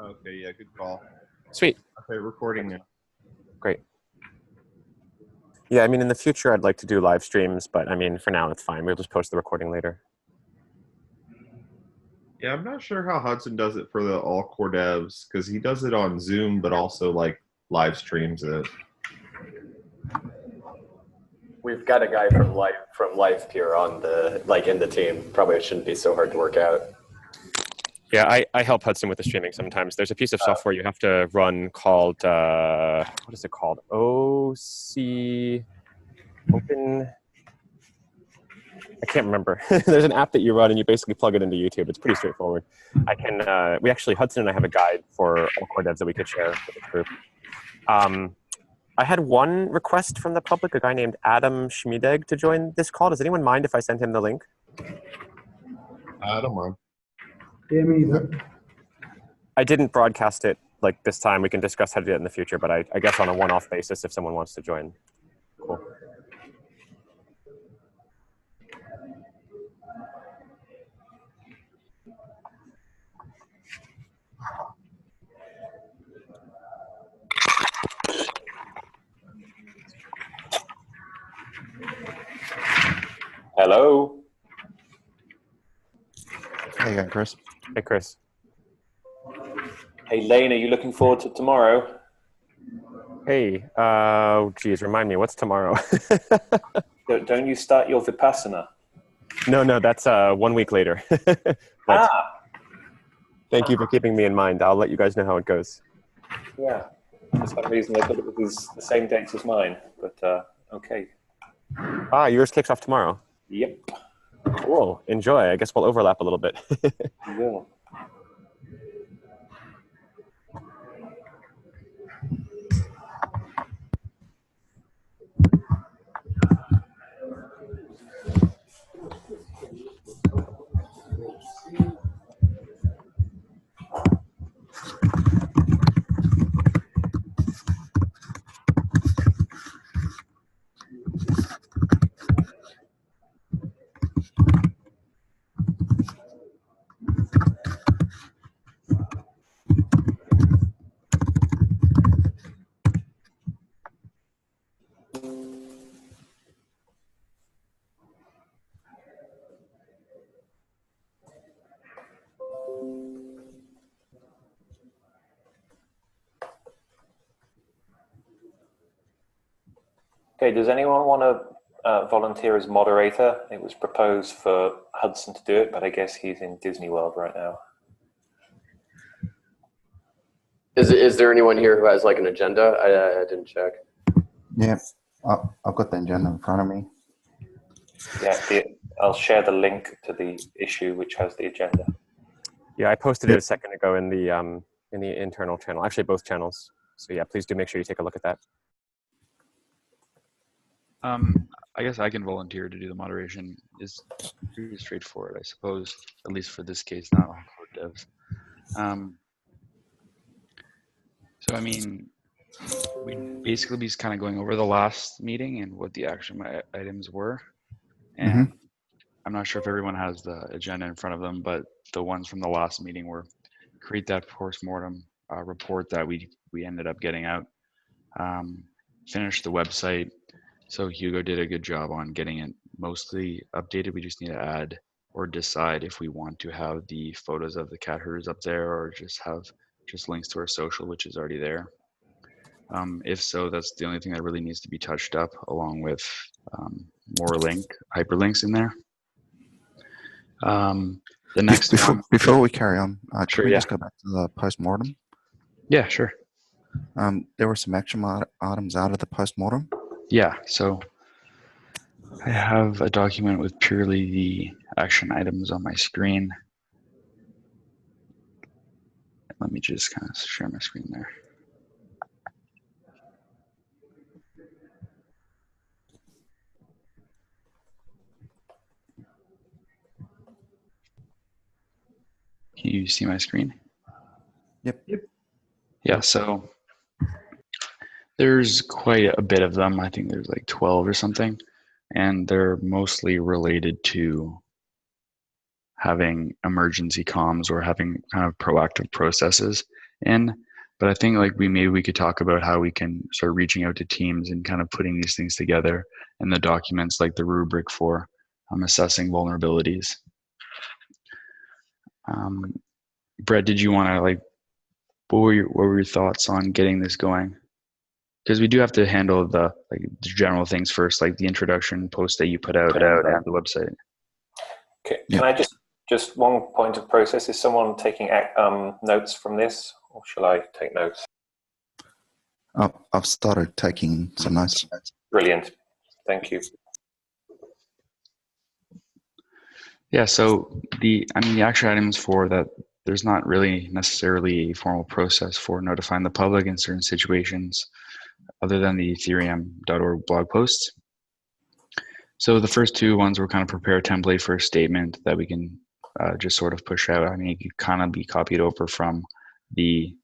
Okay, yeah, good call. Sweet. Okay, recording now. Great. Yeah, I mean, in the future, I'd like to do live streams, but I mean, for now, it's fine. We'll just post the recording later. Yeah, I'm not sure how Hudson does it for the all core devs, because he does it on Zoom, but also like live streams it. We've got a guy from LivePure on in the team. Probably it shouldn't be so hard to work out. Yeah, I help Hudson with the streaming sometimes. There's a piece of software you have to run called, what is it called? OC Open. I can't remember. There's an app that you run and you basically plug it into YouTube. It's pretty straightforward. Hudson and I have a guide for all core devs that we could share with this group. I had one request from the public, a guy named Adam Schmiedeg to join this call. Does anyone mind if I send him the link? I don't mind. Yeah, me either. I didn't broadcast it like this time. We can discuss how to do it in the future, but I guess on a one-off basis if someone wants to join. Cool. Hello. Hey again, Chris. Hey, Chris. Hey, Lane, are you looking forward to tomorrow? Hey, geez, remind me, what's tomorrow? Don't you start your Vipassana? No, that's 1 week later. Thank you for keeping me in mind. I'll let you guys know how it goes. Yeah. For some reason, I thought it was the same dates as mine, but okay. Yours kicks off tomorrow. Yep. Cool. Enjoy. I guess we'll overlap a little bit. You will. Okay, does anyone want to volunteer as moderator? It was proposed for Hudson to do it, but I guess he's in Disney World right now. Is there anyone here who has like an agenda? I didn't check. Yeah, I've got the agenda in front of me. Yeah, I'll share the link to the issue which has the agenda. Yeah, I posted it a second ago in the internal channel, actually both channels. So yeah, please do make sure you take a look at that. I guess I can volunteer to do the moderation. It's pretty straightforward, I suppose, at least for this case, not all core devs. So, I mean, we'd basically be kind of going over the last meeting and what the action items were. And I'm not sure if everyone has the agenda in front of them, but the ones from the last meeting were create that post-mortem report that we ended up getting out, finish the website. So Hugo did a good job on getting it mostly updated. We just need to add or decide if we want to have the photos of the cat herders up there or just have links to our social, which is already there. If so, that's the only thing that really needs to be touched up, along with more hyperlinks in there. The next before we carry on, sure, can we just go back to the post-mortem? Yeah, sure. There were some action items out of the post-mortem. Yeah, so I have a document with purely the action items on my screen. Let me just kind of share my screen there. Can you see my screen? Yep. Yeah, so there's quite a bit of them. I think there's like 12 or something, and they're mostly related to having emergency comms or having kind of proactive processes in. But I think like maybe we could talk about how we can start reaching out to teams and kind of putting these things together in the documents, like the rubric for assessing vulnerabilities. Brett, did you want to what were your thoughts on getting this going? Because we do have to handle the general things first, like the introduction post that you put out on the website. Okay. Can I just one point of process? Is someone taking notes from this, or shall I take notes? I've started taking some notes. Brilliant. Thank you. Yeah, so the action items for that, there's not really necessarily a formal process for notifying the public in certain situations other than the Ethereum.org blog posts. So the first two ones were kind of prepare a template for a statement that we can just sort of push out. I mean, it could kind of be copied over from the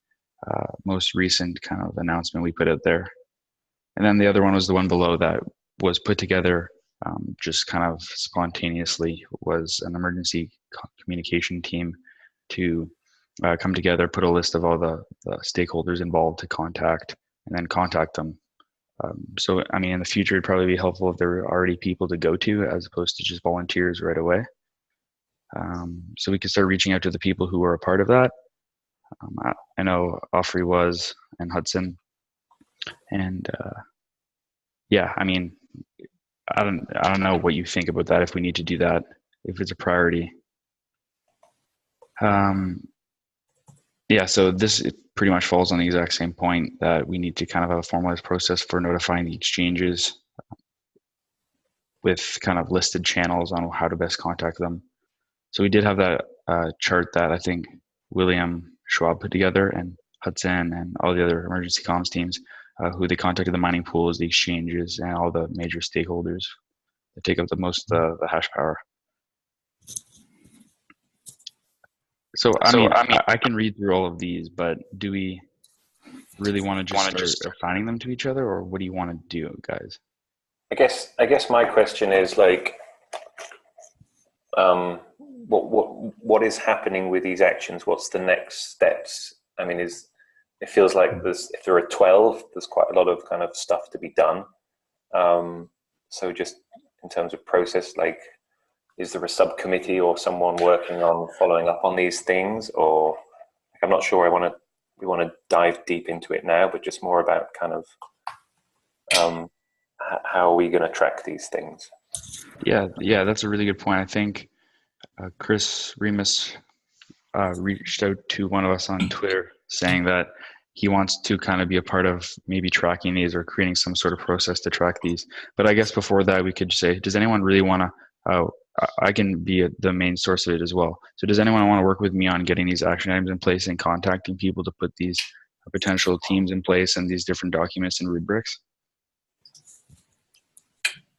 most recent kind of announcement we put out there. And then the other one was the one below that was put together just kind of spontaneously, was an emergency communication team to come together, put a list of all the stakeholders involved to contact, and then contact them. So, I mean, in the future, it'd probably be helpful if there were already people to go to as opposed to just volunteers right away. So we could start reaching out to the people who were a part of that. I know Offrey was, and Hudson. And yeah, I mean, I don't know what you think about that, if we need to do that, if it's a priority. Yeah, so this pretty much falls on the exact same point, that we need to kind of have a formalized process for notifying the exchanges with kind of listed channels on how to best contact them. So we did have that chart that I think William Schwab put together, and Hudson and all the other emergency comms teams, who they contacted the mining pools, the exchanges, and all the major stakeholders that take up the most of the hash power. So I mean, I can read through all of these, but do we really want to just start assigning them to each other, or what do you want to do, guys? I guess my question is what is happening with these actions? What's the next steps? I mean, it feels like if there are 12, there's quite a lot of kind of stuff to be done. So just in terms of process, is there a subcommittee or someone working on following up on these things? Or I'm not sure we want to dive deep into it now, but just more about kind of how are we going to track these things? Yeah, that's a really good point. I think Chris Remus reached out to one of us on Twitter saying that he wants to kind of be a part of maybe tracking these or creating some sort of process to track these. But I guess before that, we could say, does anyone really want to, I can be the main source of it as well. So does anyone want to work with me on getting these action items in place and contacting people to put these potential teams in place and these different documents and rubrics?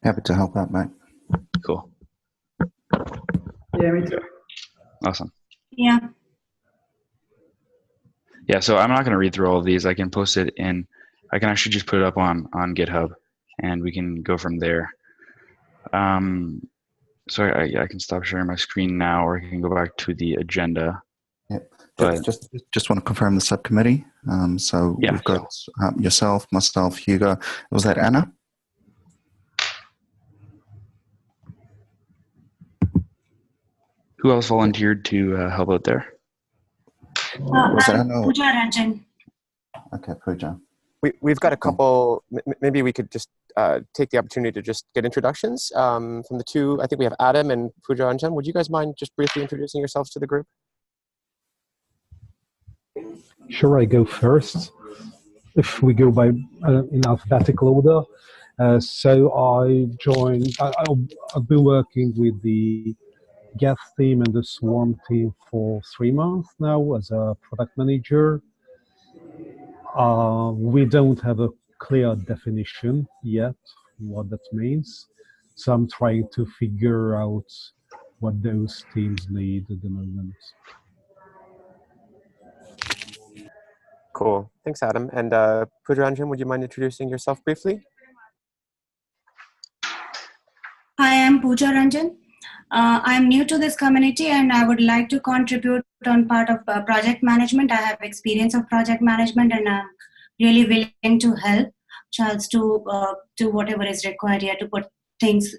Happy to help out, mate. Cool. Yeah, me too. Awesome. Yeah. Yeah, so I'm not going to read through all of these. I can post it in, I can actually just put it up on GitHub, and we can go from there. So I can stop sharing my screen now, or I can go back to the agenda. Yep. But Just want to confirm the subcommittee. So yeah, we've got yourself, myself, Hugo. Was that Anna? Who else volunteered to help out there? Was that Anna? Pooja Ranjan. Okay, Pooja. We've got a couple, maybe we could just take the opportunity to just get introductions from the two. I think we have Adam and Pooja Ranjan. Would you guys mind just briefly introducing yourselves to the group? Sure, I go first. If we go by in alphabetical order. So I've joined, I've been working with the Gas team and the Swarm team for 3 months now as a product manager. We don't have a clear definition yet what that means. So I'm trying to figure out what those teams need at the moment. Cool. Thanks, Adam. And Pooja Ranjan, would you mind introducing yourself briefly? Hi, I'm Pooja Ranjan. I'm new to this community and I would like to contribute on part of project management. I have experience of project management and I'm really willing to help Charles to do whatever is required here to put things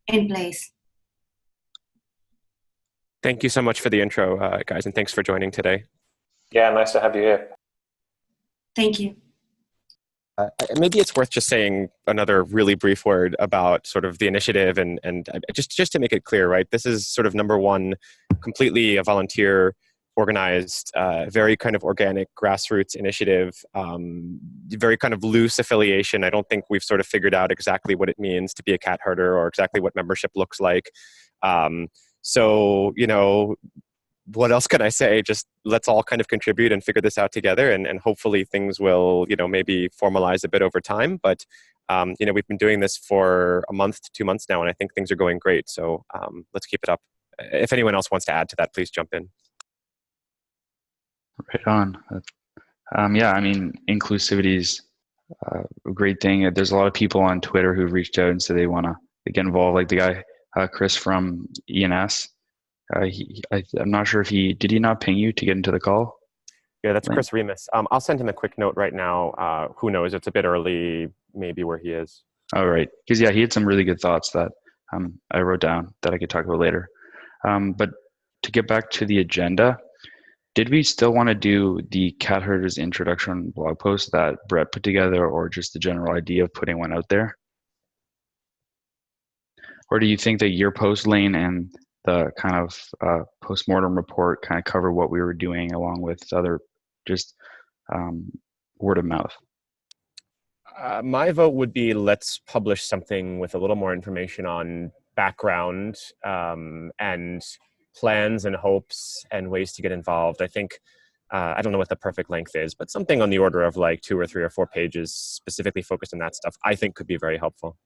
in place. Thank you so much for the intro, guys, and thanks for joining today. Yeah, nice to have you here. Thank you. Maybe it's worth just saying another really brief word about sort of the initiative and just to make it clear, right? This is sort of number one, completely a volunteer organized, very kind of organic grassroots initiative, very kind of loose affiliation. I don't think we've sort of figured out exactly what it means to be a cat herder or exactly what membership looks like. So, you know, what else can I say? Just let's all kind of contribute and figure this out together, and hopefully things will, you know, maybe formalize a bit over time. But you know, we've been doing this for a month to 2 months now, and I think things are going great. So let's keep it up. If anyone else wants to add to that, please jump in. Right on. Yeah, I mean, inclusivity is a great thing. There's a lot of people on Twitter who've reached out and said they want to get involved, like the guy Chris from ENS. I'm not sure if did he not ping you to get into the call? Yeah, that's Chris Remus. I'll send him a quick note right now. Who knows? It's a bit early, maybe where he is. All right, because yeah, he had some really good thoughts that I wrote down that I could talk about later. But to get back to the agenda, did we still want to do the cat herders introduction blog post that Brett put together, or just the general idea of putting one out there? Or do you think that your post, Lane, and the kind of post-mortem report kind of cover what we were doing along with other just word of mouth? My vote would be let's publish something with a little more information on background and plans and hopes and ways to get involved. I think, I don't know what the perfect length is, but something on the order of like 2 or 3 or 4 pages specifically focused on that stuff, I think could be very helpful.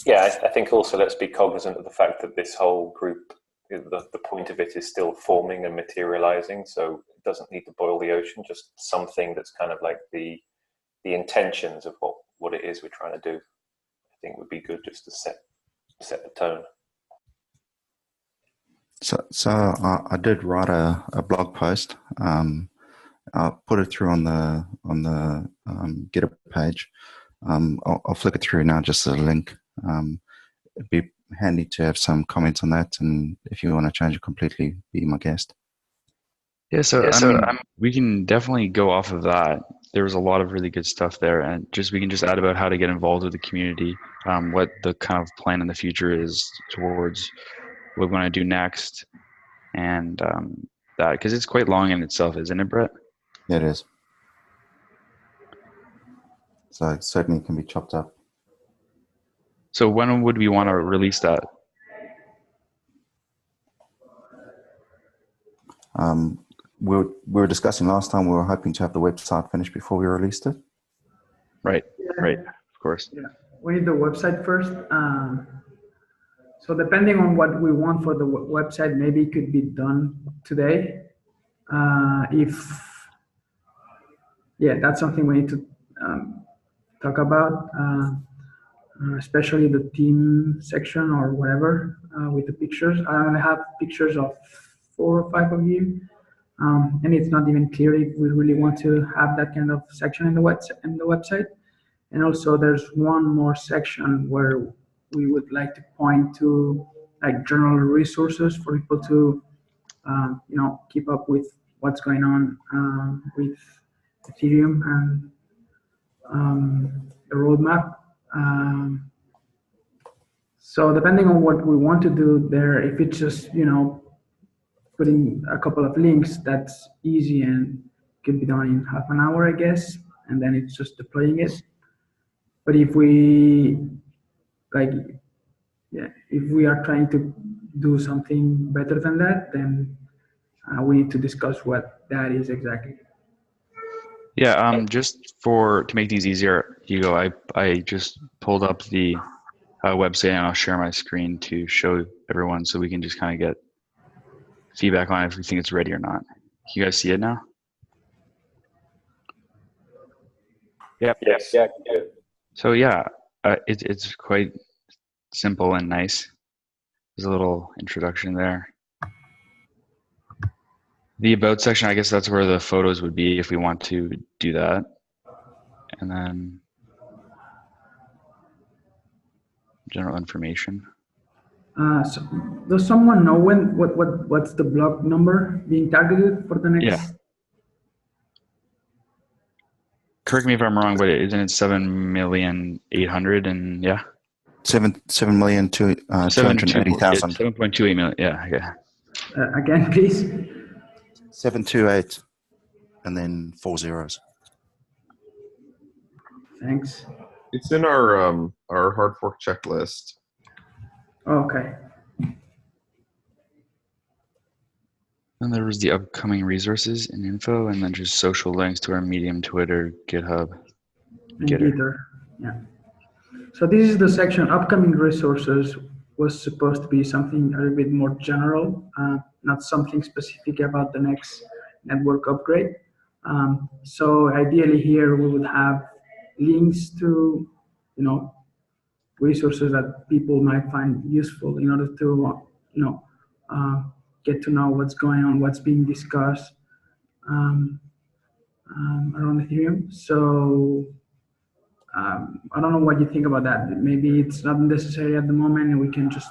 Yeah, I think also let's be cognizant of the fact that this whole group, the point of it is still forming and materializing, so it doesn't need to boil the ocean, just something that's kind of like the intentions of what it is we're trying to do, I think would be good just to set the tone. So I did write a blog post. I'll put it through on the GitHub page. I'll flick it through now, just as a link. It'd be handy to have some comments on that, and if you want to change it completely, be my guest. Yeah, so we can definitely go off of that. There was a lot of really good stuff there, and we can just add about how to get involved with the community, what the kind of plan in the future is towards what we want to do next, and that, because it's quite long in itself, isn't it, Brett? Yeah, it is. So it certainly can be chopped up. So when would we want to release that? We were discussing last time, we were hoping to have the website finished before we released it. Right, right, of course. Yeah, we need the website first. So depending on what we want for the website, maybe it could be done today. Yeah, that's something we need to talk about, especially the team section or whatever with the pictures. I only have pictures of 4 or 5 of you, and it's not even clear if we really want to have that kind of section in the website. And also, there's one more section where we would like to point to like general resources for people to, keep up with what's going on with Ethereum and the roadmap. So depending on what we want to do there, if it's just, putting a couple of links, that's easy and could be done in half an hour, I guess, and then it's just deploying it. But if we if we are trying to do something better than that, then we need to discuss what that is exactly. Yeah, just to make things easier, Hugo, I just pulled up the website, and I'll share my screen to show everyone so we can just kind of get feedback on if we think it's ready or not. Can you guys see it now? Yep. Yes. Yeah. So yeah, it's quite simple and nice. There's a little introduction there. The about section, I guess that's where the photos would be if we want to do that. And then general information. So does someone know what's the block number being targeted for the next? Yeah. Correct me if I'm wrong, but isn't it 7,800,000 and yeah? 7,280,000. 7.28 million. Yeah. Yeah. Again, please. 728, and then 4 zeros. Thanks. It's in our hard fork checklist. Okay. And there was the upcoming resources and info, and then just social links to our Medium, Twitter, GitHub, And Gitter. Gitter. Yeah. So this is the section upcoming resources was supposed to be something a little bit more general, not something specific about the next network upgrade. So ideally here we would have links to, resources that people might find useful in order to, get to know what's going on, what's being discussed around Ethereum. So I don't know what you think about that. Maybe it's not necessary at the moment, and we can just,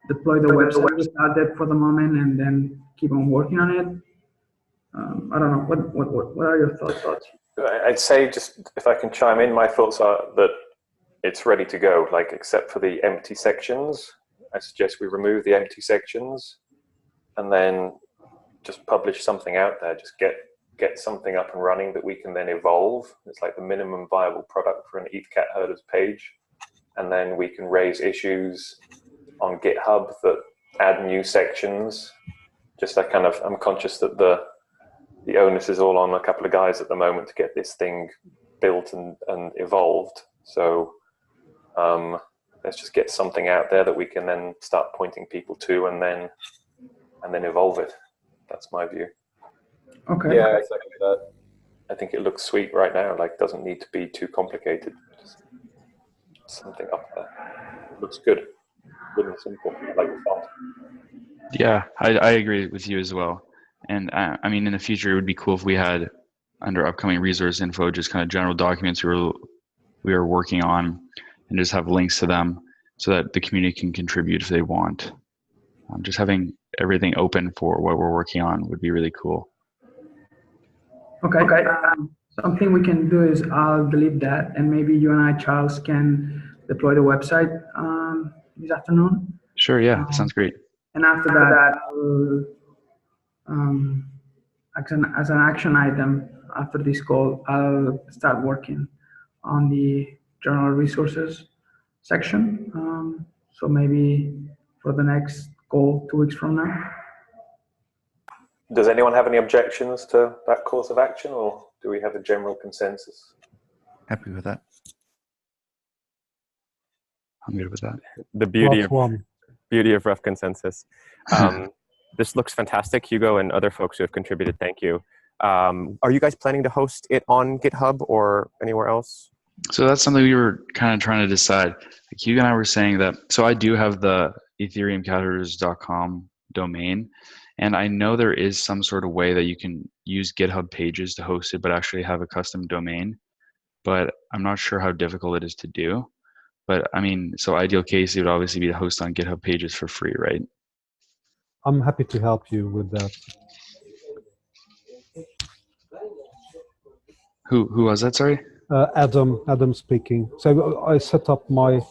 deploy the website without that for the moment, and then keep on working on it. I don't know. What are your thoughts? I'd say, just if I can chime in, my thoughts are that it's ready to go, like except for the empty sections. I suggest we remove the empty sections and then just publish something out there. Just get something up and running that we can then evolve. It's like the minimum viable product for an ETHCAT herders page. And then we can raise issues on GitHub that add new sections. Just that kind of, I'm conscious that the onus is all on a couple of guys at the moment to get this thing built and evolved. So let's just get something out there that we can then start pointing people to, and then evolve it. That's my view. Okay. Yeah, exactly that. I think it looks sweet right now. Like, doesn't need to be too complicated. Just something up there. It looks good. Good and simple. I like the font. Yeah, I agree with you as well. And I mean, in the future, it would be cool if we had, under upcoming resource info, just kind of general documents we are working on, and just have links to them so that the community can contribute if they want. Just having everything open for what we're working on would be really cool. Okay. Something we can do is I'll delete that, and maybe you and I, Charles, can deploy the website this afternoon. Sure. Yeah, sounds great. And after that, as an action item after this call, I'll start working on the general resources section. So maybe for the next call 2 weeks from now. Does anyone have any objections to that course of action, or do we have a general consensus? Happy with that. I'm good with that. The beauty of rough consensus. This looks fantastic, Hugo, and other folks who have contributed. Thank you. Are you guys planning to host it on GitHub or anywhere else? So that's something we were kind of trying to decide. Like Hugo and I were saying that, so I do have the ethereumcatheters.com domain, and I know there is some sort of way that you can use GitHub pages to host it, but actually have a custom domain. But I'm not sure how difficult it is to do. But I mean, so ideal case, it would obviously be to host on GitHub pages for free, right? I'm happy to help you with that. Who was that? Sorry. Adam speaking. So I set up my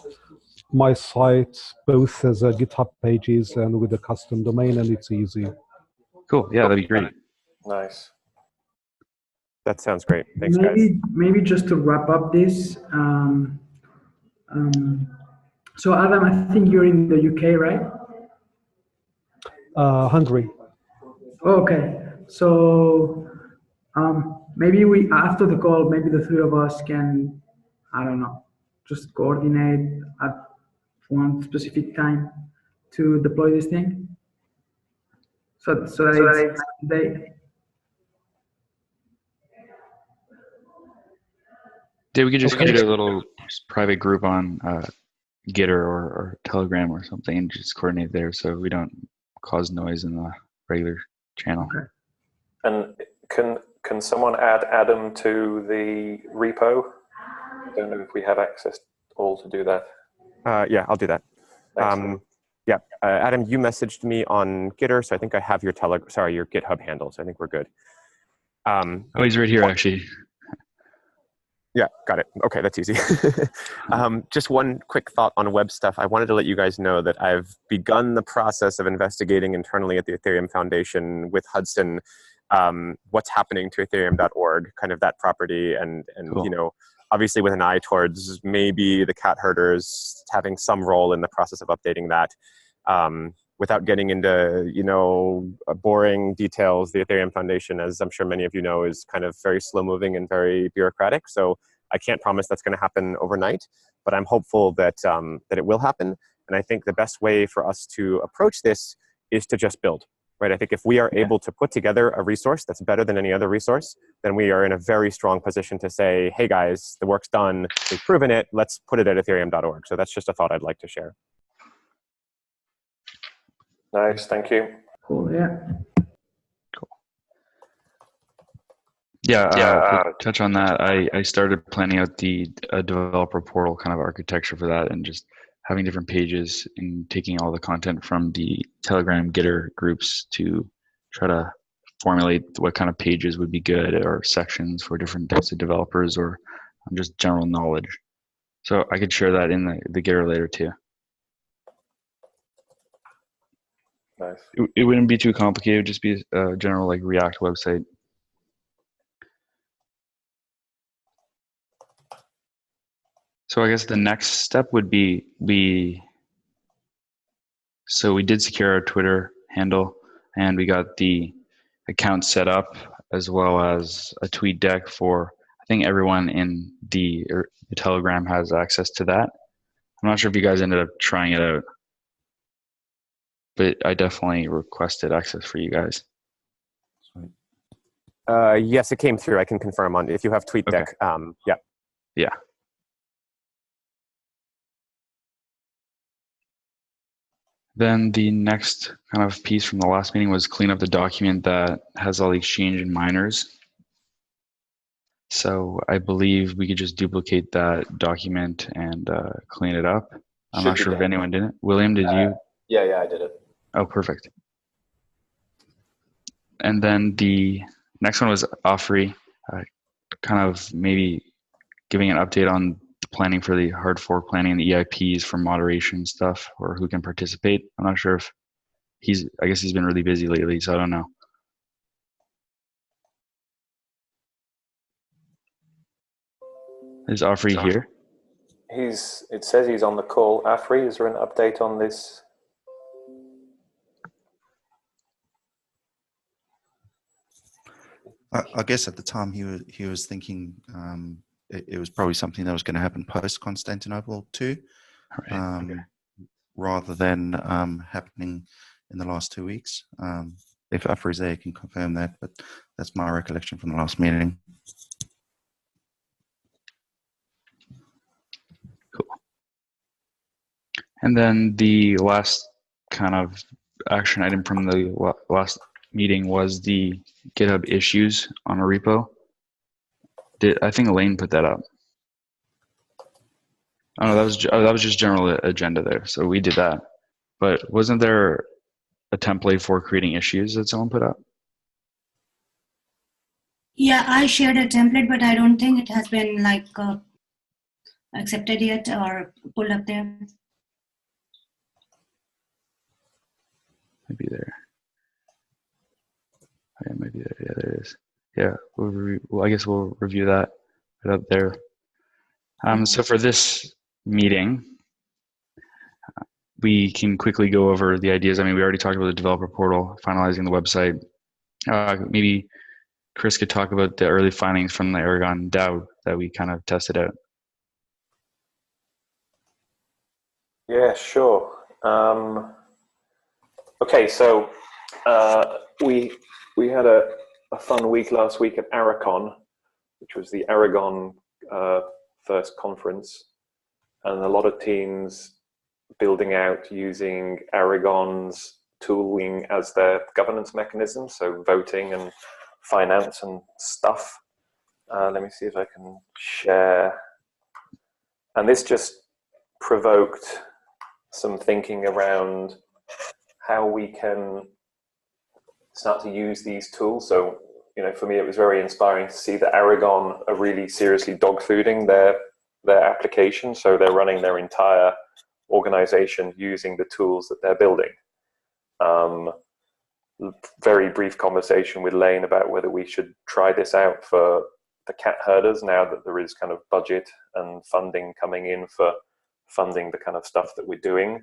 site both as a GitHub pages and with a custom domain, and it's easy. Cool. Yeah, that'd be great. Nice. That sounds great. Thanks, guys. Maybe just to wrap up this. So Adam, I think you're in the UK, right? Hungary. Okay. So maybe we, after the call, maybe the three of us can, I don't know, just coordinate at one specific time to deploy this thing. So that Yeah, we could just create a little private group on Gitter or Telegram or something and just coordinate there so we don't cause noise in the regular channel. Okay. And can someone add Adam to the repo? I don't know if we have access all to do that. Yeah, I'll do that. Excellent. Yeah, Adam, you messaged me on Gitter, so I think I have your your GitHub handle, so I think we're good. Oh, he's right here, actually. Yeah, got it. Okay, that's easy. Just one quick thought on web stuff. I wanted to let you guys know that I've begun the process of investigating internally at the Ethereum Foundation with Hudson what's happening to ethereum.org, kind of that property, and Cool. you know, obviously with an eye towards maybe the cat herders having some role in the process of updating that. Without getting into, you know, boring details, the Ethereum Foundation, as I'm sure many of you know, is kind of very slow moving and very bureaucratic. So I can't promise that's going to happen overnight, but I'm hopeful that that it will happen. And I think the best way for us to approach this is to just build, right? I think if we are able to put together a resource that's better than any other resource, then we are in a very strong position to say, hey guys, the work's done, we've proven it, let's put it at ethereum.org. So that's just a thought I'd like to share. Nice, thank you. Cool. Yeah. Cool. Yeah, to touch on that, I started planning out the developer portal kind of architecture for that and just having different pages and taking all the content from the Telegram Gitter groups to try to formulate what kind of pages would be good or sections for different types of developers or just general knowledge. So I could share that in the Gitter later too. Nice. It wouldn't be too complicated. It would just be a general like React website. So I guess the next step would be so we did secure our Twitter handle and we got the account set up as well as a tweet deck for, I think everyone in the Telegram has access to that. I'm not sure if you guys ended up trying it out, but I definitely requested access for you guys. Yes, it came through. I can confirm on if you have TweetDeck. Okay. Yeah. Yeah. Then the next kind of piece from the last meeting was clean up the document that has all the exchange and miners. So I believe we could just duplicate that document and clean it up. I'm not sure if anyone did it. William, did you? Yeah, I did it. Oh, perfect. And then the next one was Offrey, kind of maybe giving an update on the planning for the hard fork planning and the EIPs for moderation stuff or who can participate. I'm not sure if I guess he's been really busy lately, so I don't know. Is Offrey here? It says he's on the call. Afri, is there an update on this? I guess at the time he was thinking it was probably something that was going to happen post Constantinople too, Right. rather than happening in the last 2 weeks. If Afri is there, he can confirm that, but that's my recollection from the last meeting. Cool. And then the last kind of action item from the last meeting was the GitHub issues on a repo. I think Elaine put that up? Oh no, that was just general agenda there. So we did that. But wasn't there a template for creating issues that someone put up? Yeah, I shared a template, but I don't think it has been like accepted yet or pulled up there. Maybe there. Yeah, maybe there. Yeah, there it is. Yeah, I guess we'll review that right up there. So for this meeting, we can quickly go over the ideas. I mean, we already talked about the developer portal, finalizing the website. Maybe Chris could talk about the early findings from the Aragon DAO that we kind of tested out. Yeah, sure. Okay, so we had a fun week last week at Aracon, which was the Aragon first conference. and a lot of teams building out using Aragon's tooling as their governance mechanism, so voting and finance and stuff. Let me see if I can share. And this just provoked some thinking around how we can start to use these tools. So, you know, for me, it was very inspiring to see that Aragon are really seriously dog fooding their application. So they're running their entire organization using the tools that they're building. Very brief conversation with Lane about whether we should try this out for the cat herders now that there is kind of budget and funding coming in for funding the kind of stuff that we're doing.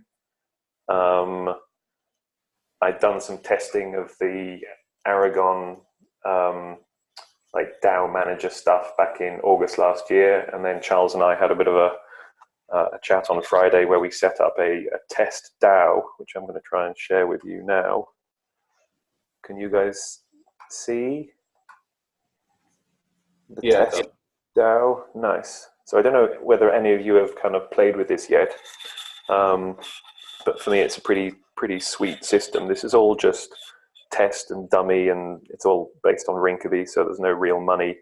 I'd done some testing of the Aragon like DAO manager stuff back in August last year, and then Charles and I had a bit of a chat on Friday where we set up a test DAO, which I'm going to try and share with you now. Can you guys see the test DAO? Nice. So I don't know whether any of you have kind of played with this yet, but for me it's a pretty sweet system. This is all just test and dummy, and it's all based on Rinkeby, so there's no real money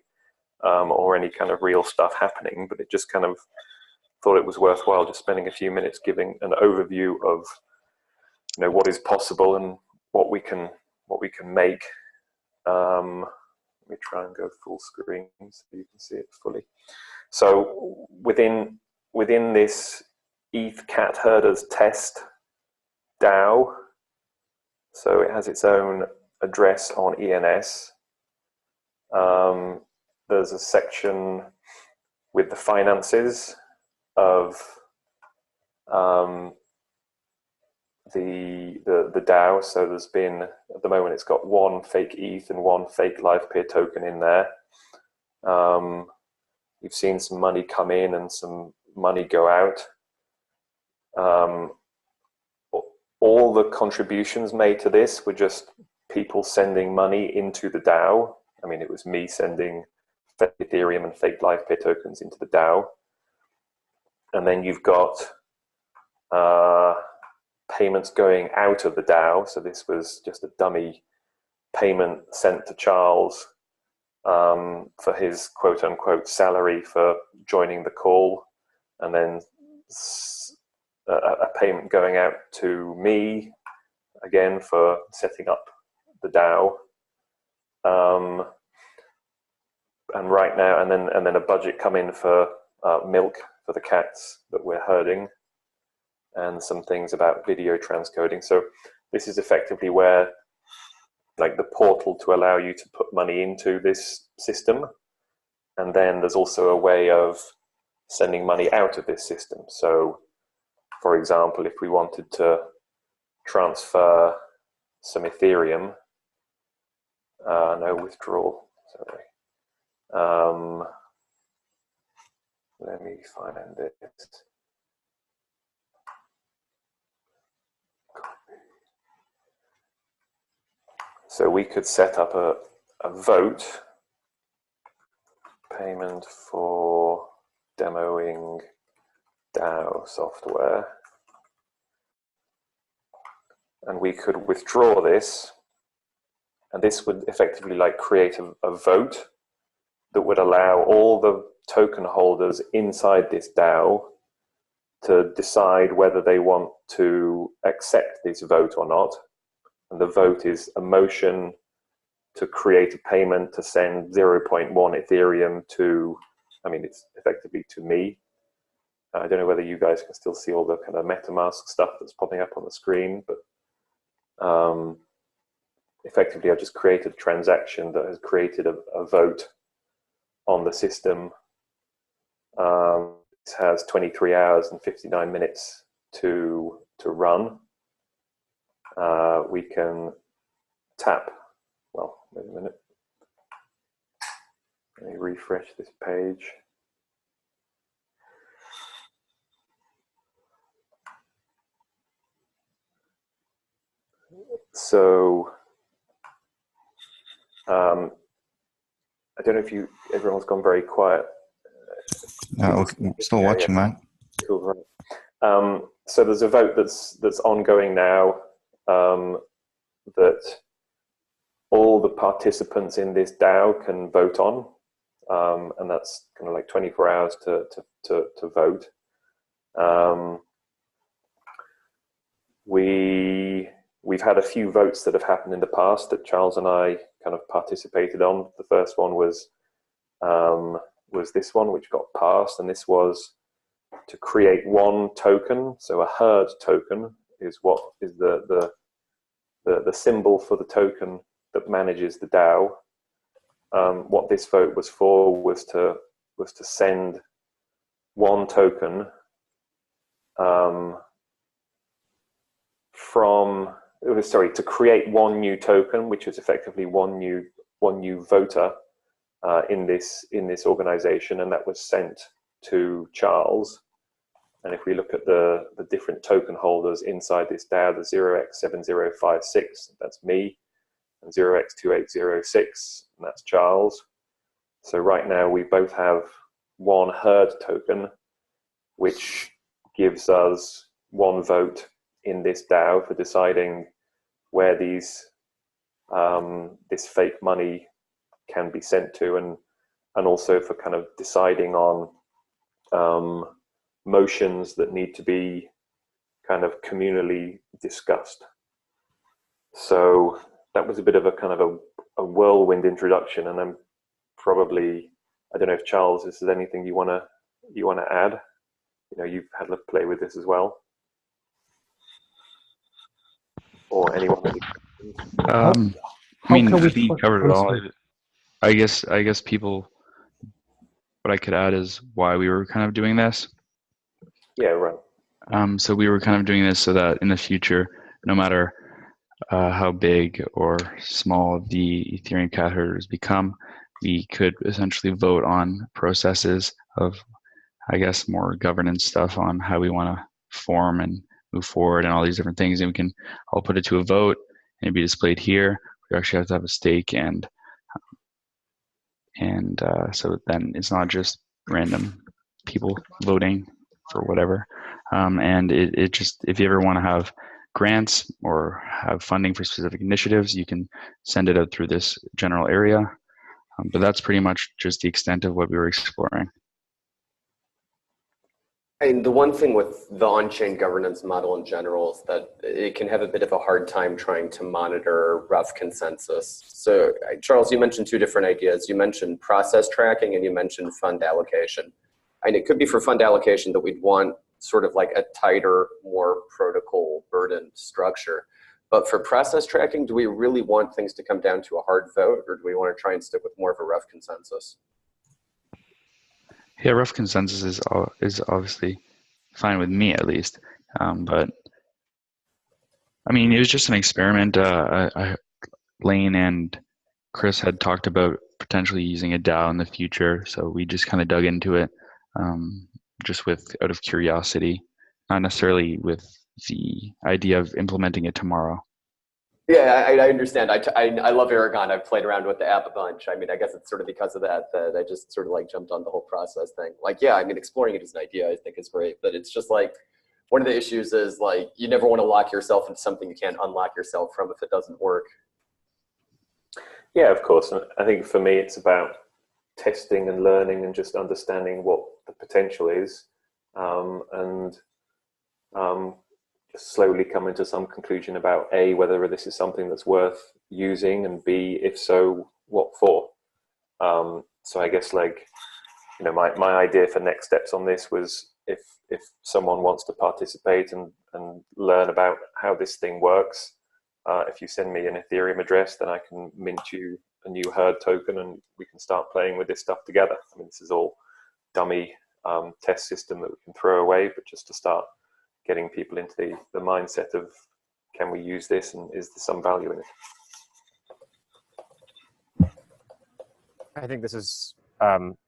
or any kind of real stuff happening, but it just kind of thought it was worthwhile just spending a few minutes giving an overview of, you know, what is possible and what we can make. Let me try and go full screen so you can see it fully. So within this ETH cat herders test DAO, so it has its own address on ENS. There's a section with the finances of the DAO. So there's been, at the moment, it's got one fake ETH and one fake live peer token in there. You've seen some money come in and some money go out. All the contributions made to this were just people sending money into the DAO. I mean, it was me sending fake Ethereum and fake live peer tokens into the DAO. And then you've got payments going out of the DAO. So this was just a dummy payment sent to Charles for his quote unquote salary for joining the call. And then a payment going out to me again for setting up the DAO. And right now, and then a budget come in for milk for the cats that we're herding, and some things about video transcoding. So this is effectively where, like, the portal to allow you to put money into this system. And then there's also a way of sending money out of this system. So, for example, if we wanted to transfer some Ethereum, no withdrawal, sorry. Let me find it. So we could set up a vote, payment for demoing DAO software, and we could withdraw this, and this would effectively like create a vote that would allow all the token holders inside this DAO to decide whether they want to accept this vote or not. And the vote is a motion to create a payment to send 0.1 Ethereum to, I mean, it's effectively to me. I don't know whether you guys can still see all the kind of MetaMask stuff that's popping up on the screen, but effectively I've just created a transaction that has created a vote on the system. It has 23 hours and 59 minutes to run. We can tap, well, wait a minute. Let me refresh this page. So, I don't know if everyone's gone very quiet. No, we're still watching, mate. Cool. Right. So there's a vote that's ongoing now that all the participants in this DAO can vote on, and that's kind of like 24 hours to vote. We've had a few votes that have happened in the past that Charles and I kind of participated on. The first one was this one, which got passed, and this was to create one token. So a herd token is what is the symbol for the token that manages the DAO. What this vote was for was to send one token to create one new token, which is effectively one new voter in this organization, and that was sent to Charles. And if we look at the different token holders inside this DAO, the 0x7056, that's me, and 0x2806, and that's Charles. So right now we both have one herd token, which gives us one vote in this DAO for deciding where this fake money can be sent to, and also for kind of deciding on motions that need to be kind of communally discussed. So that was a bit of a kind of a whirlwind introduction, and I'm probably, I don't know if Charles, is there anything you wanna add? You know, you've had to play with this as well, or anyone. I mean, I think you covered it all. I guess people. What I could add is why we were kind of doing this. Yeah, right. So we were kind of doing this so that in the future, no matter how big or small the Ethereum cat herders become, we could essentially vote on processes of, I guess, more governance stuff on how we want to form and move forward and all these different things. And we can all put it to a vote and it'd be displayed here. We actually have to have a stake, and so then it's not just random people voting for whatever. And it just, if you ever want to have grants or have funding for specific initiatives, you can send it out through this general area. But that's pretty much just the extent of what we were exploring. And the one thing with the on-chain governance model in general is that it can have a bit of a hard time trying to monitor rough consensus. So Charles, you mentioned two different ideas. You mentioned process tracking and you mentioned fund allocation. And it could be for fund allocation that we'd want sort of like a tighter, more protocol burdened structure. But for process tracking, do we really want things to come down to a hard vote, or do we want to try and stick with more of a rough consensus? Yeah, rough consensus is obviously fine with me, at least. But I mean, it was just an experiment. Lane and Chris had talked about potentially using a DAO in the future, so we just kind of dug into it, just out of curiosity, not necessarily with the idea of implementing it tomorrow. Yeah, I understand. I love Aragon. I've played around with the app a bunch. I mean, I guess it's sort of because of that I just sort of like jumped on the whole process thing. Like, yeah, I mean, exploring it as an idea I think is great, but it's just like, one of the issues is like, you never want to lock yourself into something you can't unlock yourself from if it doesn't work. Yeah, of course. And I think for me, it's about testing and learning and just understanding what the potential is, and just slowly coming to some conclusion about A, whether this is something that's worth using, and B, if so, what for. So I guess, like, you know, my idea for next steps on this was if someone wants to participate and learn about how this thing works, if you send me an Ethereum address, then I can mint you a new herd token and we can start playing with this stuff together. I mean, this is all dummy test system that we can throw away, but just to start getting people into the mindset of, can we use this and is there some value in it? I think this is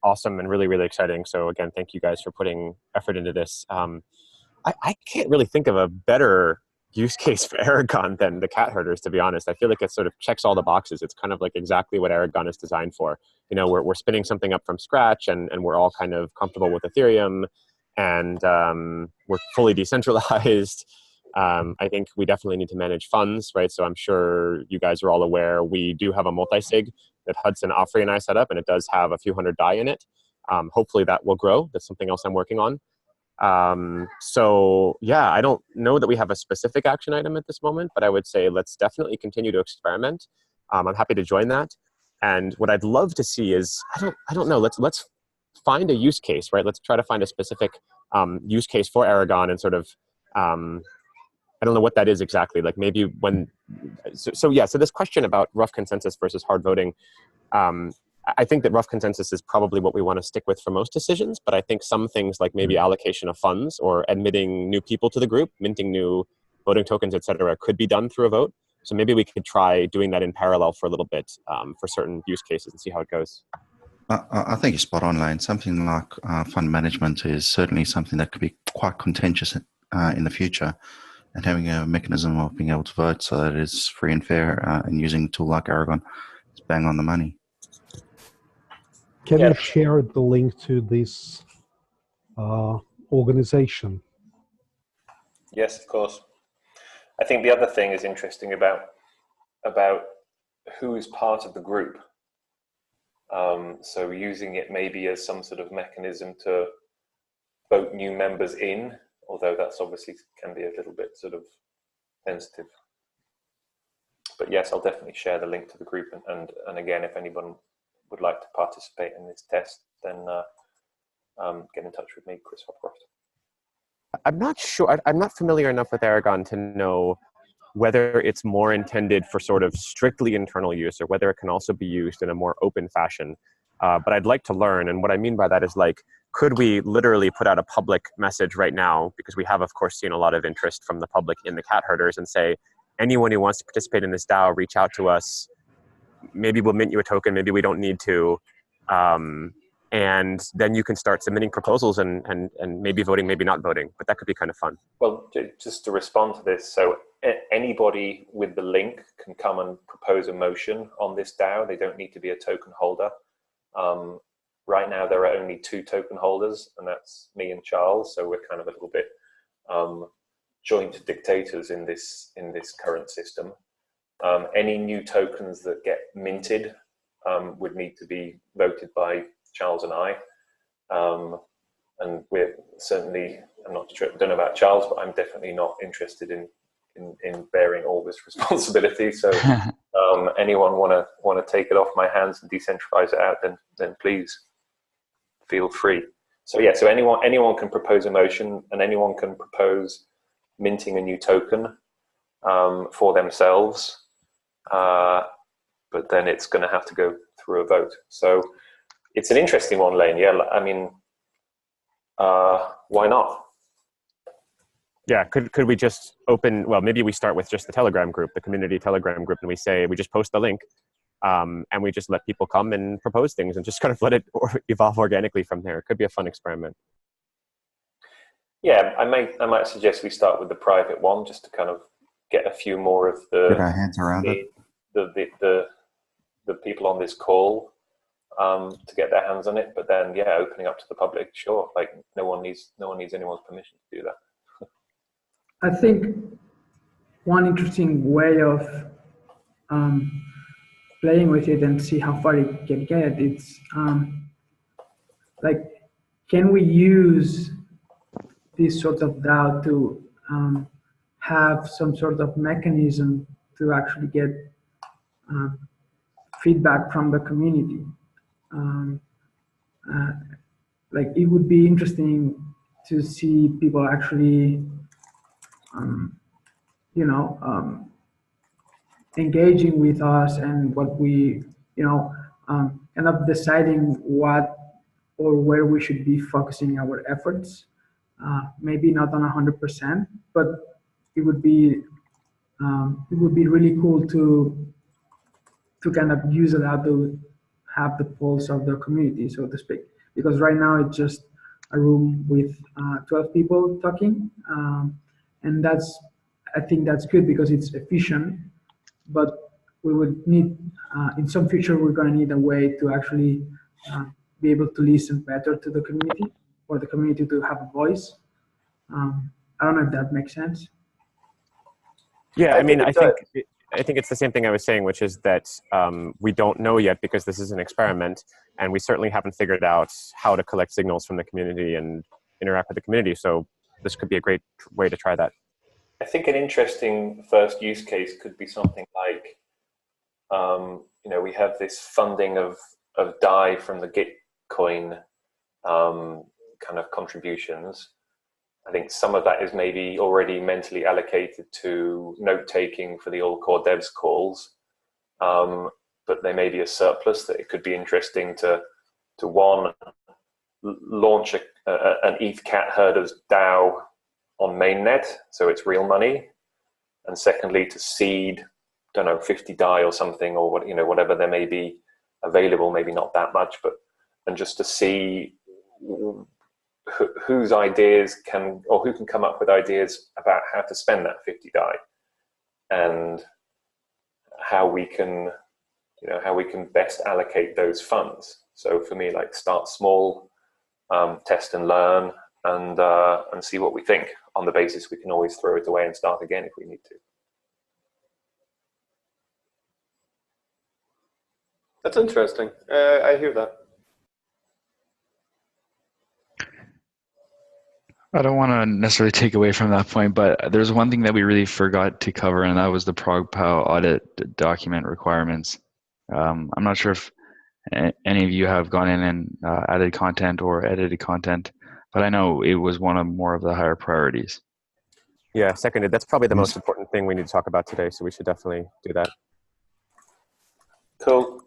awesome and really, really exciting. So again, thank you guys for putting effort into this. I can't really think of a better use case for Aragon than the cat herders, to be honest. I feel like it sort of checks all the boxes. It's kind of like exactly what Aragon is designed for. You know, we're spinning something up from scratch, and we're all kind of comfortable with Ethereum, and we're fully decentralized. I think we definitely need to manage funds, right? So I'm sure you guys are all aware we do have a multi-sig that Hudson, Offrey, and I set up, and it does have a few hundred DAI in it. Hopefully that will grow. That's something else I'm working on. So yeah, I don't know that we have a specific action item at this moment, but I would say let's definitely continue to experiment. I'm happy to join that. And what I'd love to see is, I don't know, let's find a use case, right? Let's try to find a specific use case for Aragon and sort of, I don't know what that is exactly. Like maybe when, so this question about rough consensus versus hard voting, I think that rough consensus is probably what we want to stick with for most decisions, but I think some things like maybe allocation of funds or admitting new people to the group, minting new voting tokens, et cetera, could be done through a vote. So maybe we could try doing that in parallel for a little bit for certain use cases and see how it goes. I think you're spot on, Lane. Something like fund management is certainly something that could be quite contentious in the future, and having a mechanism of being able to vote so that it's free and fair and using a tool like Aragon is bang on the money. Can you share the link to this organization? Yes, of course. I think the other thing is interesting about who is part of the group. So using it maybe as some sort of mechanism to vote new members in, although that's obviously can be a little bit sort of sensitive. But yes, I'll definitely share the link to the group. And again, if anyone would like to participate in this test, then get in touch with me, Chris Hopcroft. I'm not sure, I'm not familiar enough with Aragon to know whether it's more intended for sort of strictly internal use or whether it can also be used in a more open fashion. But I'd like to learn, and what I mean by that is like, could we literally put out a public message right now, because we have of course seen a lot of interest from the public in the cat herders, and say, anyone who wants to participate in this DAO, reach out to us. Maybe we'll mint you a token, maybe we don't need to. And then you can start submitting proposals and maybe voting, maybe not voting, but that could be kind of fun. Well, just to respond to this, so anybody with the link can come and propose a motion on this DAO. They don't need to be a token holder. Right now, there are only 2 token holders, and that's me and Charles. So we're kind of a little bit joint dictators in this current system. Any new tokens that get minted would need to be voted by Charles and I. And we're certainly, I'm not sure, I don't know about Charles, but I'm definitely not interested in bearing all this responsibility. So anyone want to take it off my hands and decentralize it out, then please feel free. So yeah, so anyone can propose a motion, and anyone can propose minting a new token for themselves, but then it's going to have to go through a vote. So it's an interesting one, Lane. Yeah, I mean, why not? Yeah, could we just open, well, maybe we start with just the Telegram group, the community Telegram group, and we say, we just post the link, and we just let people come and propose things and just kind of let it evolve organically from there. It could be a fun experiment. Yeah, I might suggest we start with the private one, just to kind of get a few more of Get our hands around it. The people on this call to get their hands on it. But then, yeah, opening up to the public, sure. Like no one needs anyone's permission to do that. I think one interesting way of playing with it and see how far it can get, it's like, can we use this sort of DAO to have some sort of mechanism to actually get feedback from the community? Like, it would be interesting to see people actually engaging with us and what we, end up deciding what or where we should be focusing our efforts. Maybe not on 100%, but it would be really cool to kind of use it out to have the pulse of the community, so to speak. Because right now it's just a room with 12 people talking. And I think that's good because it's efficient, but we would need, in some future, we're going to need a way to actually be able to listen better to the community. for the community to have a voice. I don't know if that makes sense. Yeah, I mean, I think it's the same thing I was saying, which is that we don't know yet because this is an experiment, and we certainly haven't figured out how to collect signals from the community and interact with the community. So this could be a great way to try that. I think an interesting first use case could be something like, we have this funding of DAI from the Gitcoin kind of contributions. I think some of that is maybe already mentally allocated to note-taking for the all core devs calls, but there may be a surplus that it could be interesting to one, launch an ETH-cat herders DAO on mainnet, so it's real money, and secondly, to seed, don't know, 50 DAI or something, or whatever there may be available, maybe not that much, and just to see whose ideas who can come up with ideas about how to spend that 50 DAI, and how we can best allocate those funds. So for me, like, start small, test and learn, and see what we think. On the basis we can always throw it away and start again if we need to. That's interesting. I hear that. I don't want to necessarily take away from that point, but there's one thing that we really forgot to cover, and that was the ProgPow audit document requirements. I'm not sure if any of you have gone in and added content or edited content, but I know it was one of more of the higher priorities. Yeah, seconded. That's probably the most important thing we need to talk about today, so we should definitely do that. Cool.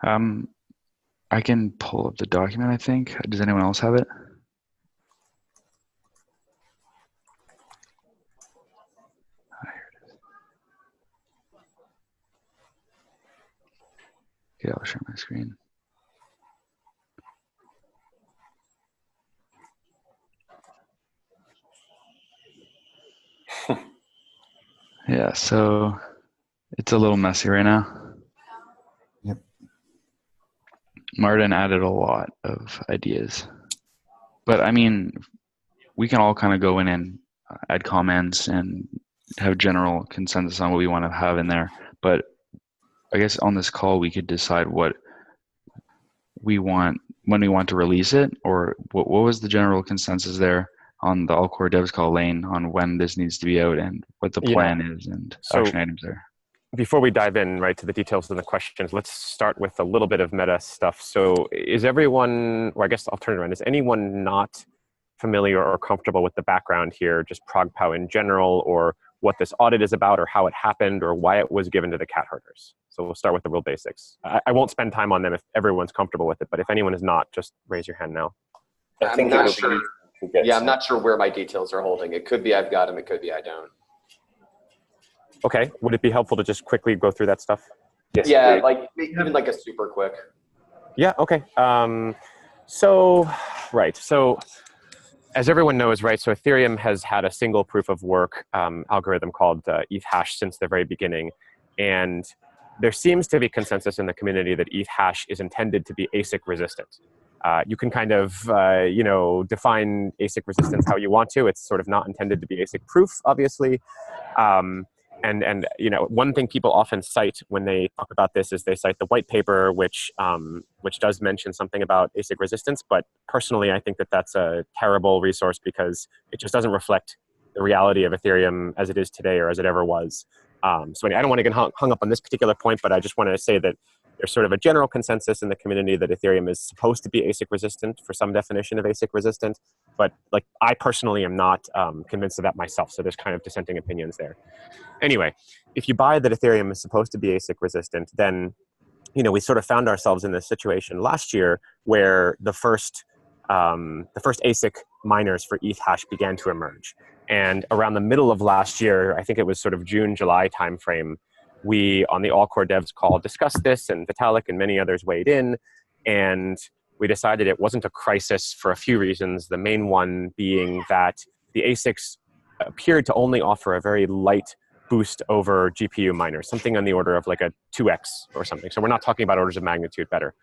I can pull up the document, I think. Does anyone else have it? Okay, I'll share my screen. Yeah, so it's a little messy right now. Yep. Martin added a lot of ideas. But I mean, we can all kind of go in and add comments and have general consensus on what we want to have in there. But I guess on this call, we could decide what we want, when we want to release it, or what was the general consensus there on the all core devs call lane on when this needs to be out and what the plan is and action items there. Before we dive in right to the details of the questions, let's start with a little bit of meta stuff. So is everyone, or I guess I'll turn it around, is anyone not familiar or comfortable with the background here, just ProgPow in general, or what this audit is about, or how it happened, or why it was given to the cat herders? So we'll start with the real basics. I won't spend time on them if everyone's comfortable with it, but if anyone is not, just raise your hand now. I'm not sure. Yeah, I'm not sure where my details are holding. It could be I've got them, it could be I don't. Okay, would it be helpful to just quickly go through that stuff? Yes, yeah, like even like a super quick. Yeah, okay. So as everyone knows, right, so Ethereum has had a single proof of work algorithm called ETH hash since the very beginning. And there seems to be consensus in the community that ETH hash is intended to be ASIC resistant. You can kind of, define ASIC resistance how you want to. It's sort of not intended to be ASIC proof, obviously. And one thing people often cite when they talk about this is they cite the white paper, which does mention something about ASIC resistance. But personally, I think that that's a terrible resource because it just doesn't reflect the reality of Ethereum as it is today or as it ever was. So anyway, I don't want to get hung up on this particular point, but I just want to say that there's sort of a general consensus in the community that Ethereum is supposed to be ASIC resistant for some definition of ASIC resistant. But like, I personally am not convinced of that myself. So there's kind of dissenting opinions there. Anyway, if you buy that Ethereum is supposed to be ASIC resistant, then we sort of found ourselves in this situation last year where the first ASIC miners for ETH hash began to emerge. And around the middle of last year, I think it was sort of June, July timeframe, we, on the All Core Devs call, discussed this, and Vitalik and many others weighed in, and we decided it wasn't a crisis for a few reasons, the main one being that the ASICs appeared to only offer a very light boost over GPU miners, something on the order of like a 2x or something. So we're not talking about orders of magnitude better.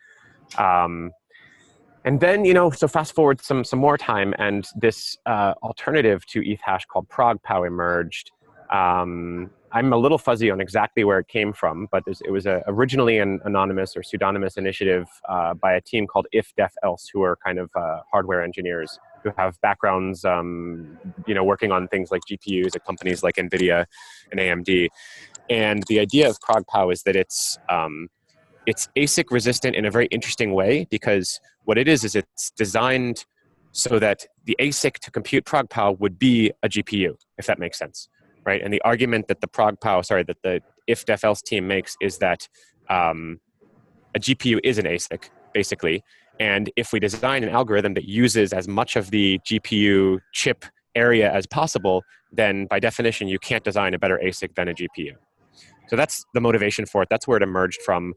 And then, so fast forward some more time, and this alternative to ETH called ProgPow emerged. I'm a little fuzzy on exactly where it came from, but it was originally an anonymous or pseudonymous initiative by a team called If Def Else, who are kind of hardware engineers who have backgrounds, working on things like GPUs at companies like NVIDIA and AMD. And the idea of ProgPow is that it's ASIC resistant in a very interesting way, because what it is it's designed so that the ASIC to compute ProgPow would be a GPU, if that makes sense, right? And the argument that that the If Def Else team makes is that a GPU is an ASIC, basically. And if we design an algorithm that uses as much of the GPU chip area as possible, then by definition, you can't design a better ASIC than a GPU. So that's the motivation for it. That's where it emerged from.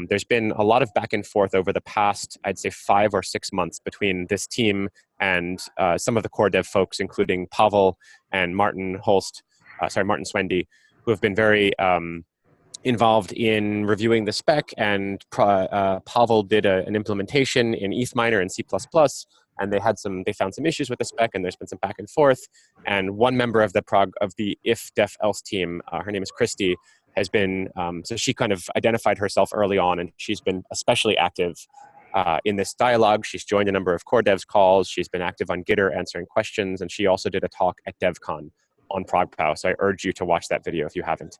There's been a lot of back and forth over the past, I'd say, 5 or 6 months between this team and some of the core dev folks, including Pavel and Martin Swendy, who have been very involved in reviewing the spec. And Pavel did an implementation in ETHminer and C++, and they found some issues with the spec, and there's been some back and forth. And one member of the If Def Else team, her name is Christy, has been, so she kind of identified herself early on, and she's been especially active in this dialogue. She's joined a number of core devs calls. She's been active on Gitter answering questions, and she also did a talk at DevCon on ProgPow. So I urge you to watch that video if you haven't.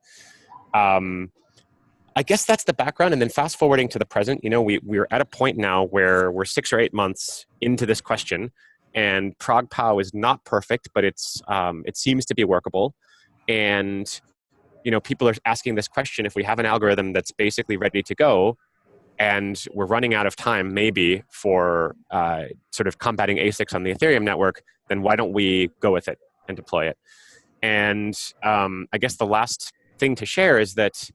I guess that's the background. And then fast forwarding to the present, we're at a point now where we're 6 or 8 months into this question, and ProgPow is not perfect, but it seems to be workable. And people are asking this question: if we have an algorithm that's basically ready to go, and we're running out of time maybe for sort of combating ASICs on the Ethereum network, then why don't we go with it and deploy it? And I guess the last thing to share is that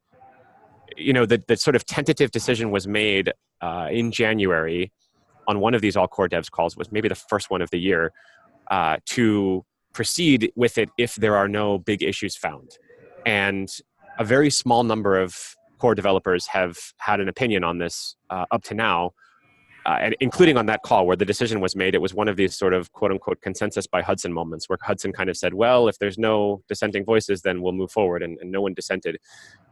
the sort of tentative decision was made in January on one of these all core devs calls, was maybe the first one of the year, to proceed with it if there are no big issues found. And a very small number of core developers have had an opinion on this up to now, and including on that call where the decision was made. It was one of these sort of quote unquote consensus by Hudson moments, where Hudson kind of said, well, if there's no dissenting voices, then we'll move forward, and no one dissented.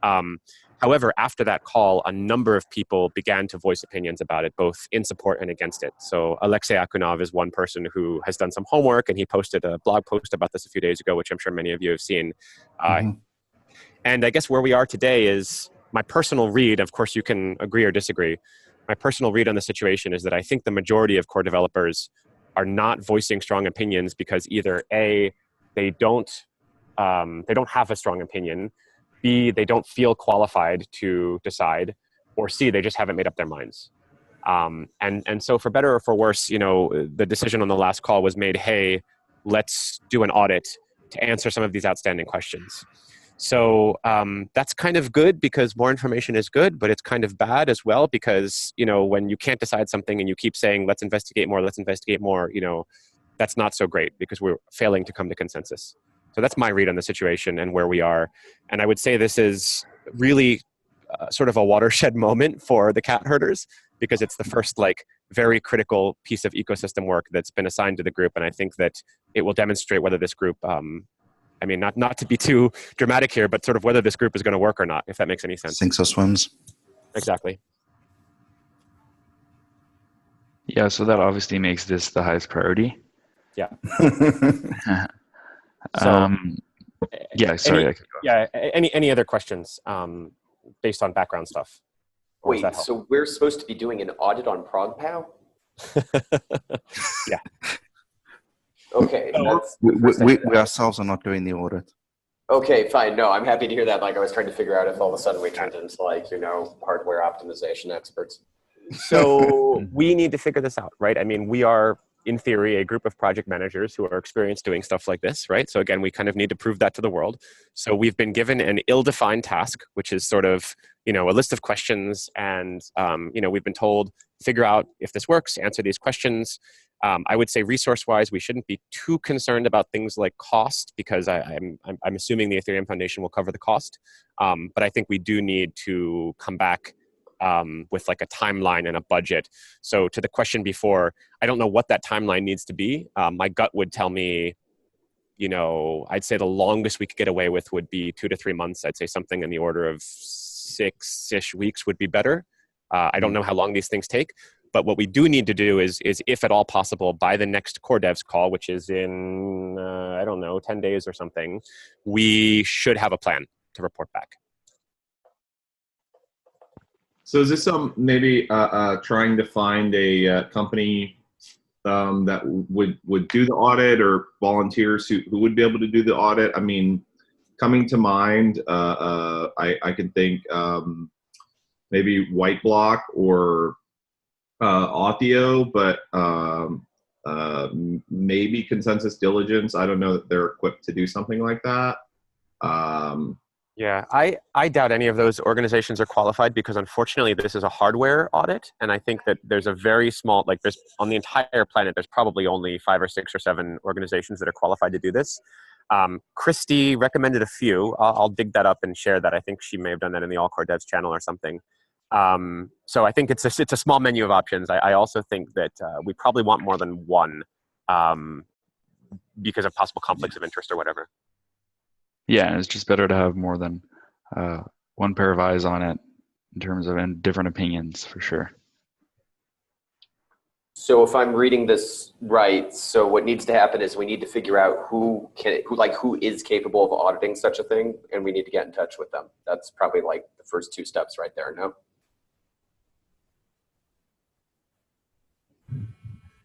However, after that call, a number of people began to voice opinions about it, both in support and against it. So Alexei Akunov is one person who has done some homework, and he posted a blog post about this a few days ago, which I'm sure many of you have seen. And I guess where we are today is my personal read. Of course, you can agree or disagree. My personal read on the situation is that I think the majority of core developers are not voicing strong opinions because either A, they don't have a strong opinion, B, they don't feel qualified to decide, or C, they just haven't made up their minds. And so for better or for worse, the decision on the last call was made, hey, let's do an audit to answer some of these outstanding questions. So that's kind of good because more information is good, but it's kind of bad as well because, when you can't decide something and you keep saying, let's investigate more, that's not so great because we're failing to come to consensus. So that's my read on the situation and where we are. And I would say this is really sort of a watershed moment for the cat herders because it's the first very critical piece of ecosystem work that's been assigned to the group. And I think that it will demonstrate whether this group, not to be too dramatic here, but sort of whether this group is going to work or not, if that makes any sense. Sinks or swims. Exactly. Yeah, so that obviously makes this the highest priority. Yeah. Sorry. Any other questions based on background stuff? Wait, so we're supposed to be doing an audit on ProgPow? Yeah. Okay. We ourselves are not doing the audit. Okay, fine. No, I'm happy to hear that. I was trying to figure out if all of a sudden we turned into hardware optimization experts. So we need to figure this out, right? We are, in theory, a group of project managers who are experienced doing stuff like this, right? So again, we kind of need to prove that to the world. So we've been given an ill-defined task, which is sort of, a list of questions. And, we've been told, figure out if this works, answer these questions. I would say resource-wise, we shouldn't be too concerned about things like cost because I'm assuming the Ethereum Foundation will cover the cost. But I think we do need to come back with like a timeline and a budget. So to the question before, I don't know what that timeline needs to be. My gut would tell me, I'd say the longest we could get away with would be 2 to 3 months. I'd say something in the order of 6-ish weeks would be better. I don't know how long these things take, but what we do need to do is if at all possible, by the next core devs call, which is in, 10 days or something, we should have a plan to report back. So is this maybe trying to find a company that would do the audit, or volunteers who would be able to do the audit? I mean, coming to mind, I can think maybe White Block or Authio, but maybe Consensus Diligence. I don't know that they're equipped to do something like that. Yeah, I doubt any of those organizations are qualified, because unfortunately this is a hardware audit, and I think that there's a very small, there's on the entire planet, there's probably only 5 or 6 or 7 organizations that are qualified to do this. Christy recommended a few. I'll dig that up and share that. I think she may have done that in the All Core Devs channel or something. So I think it's a small menu of options. I also think that we probably want more than one, because of possible conflicts of interest or whatever. Yeah, it's just better to have more than one pair of eyes on it in terms of different opinions, for sure. So if I'm reading this right, so what needs to happen is we need to figure out who is capable of auditing such a thing, and we need to get in touch with them. That's probably like the first 2 steps right there, no?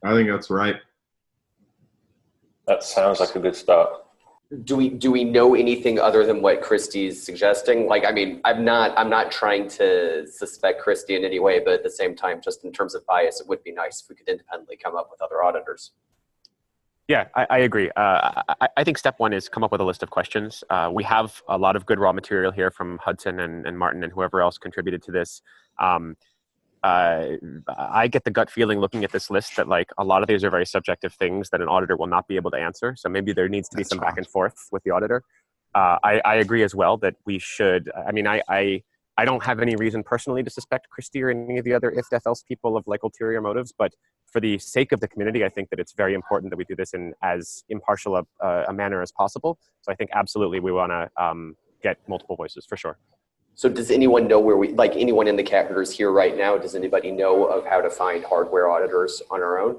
I think that's right. That sounds like a good start. Do we know anything other than what Christy's suggesting? Like, I mean, I'm not trying to suspect Christy in any way, but at the same time, just in terms of bias, it would be nice if we could independently come up with other auditors. Yeah, I agree. I think step 1 is come up with a list of questions. We have a lot of good raw material here from Hudson and Martin and whoever else contributed to this. I get the gut feeling looking at this list that like a lot of these are very subjective things that an auditor will not be able to answer. So maybe there needs to be some back and forth with the auditor. I agree as well that we should, I mean, I don't have any reason personally to suspect Christy or any of the other if-else people of like ulterior motives, but for the sake of the community, I think that it's very important that we do this in as impartial a manner as possible. So I think absolutely we want to get multiple voices for sure. So does anyone know where anyone in the categories here right now, does anybody know of how to find hardware auditors on our own?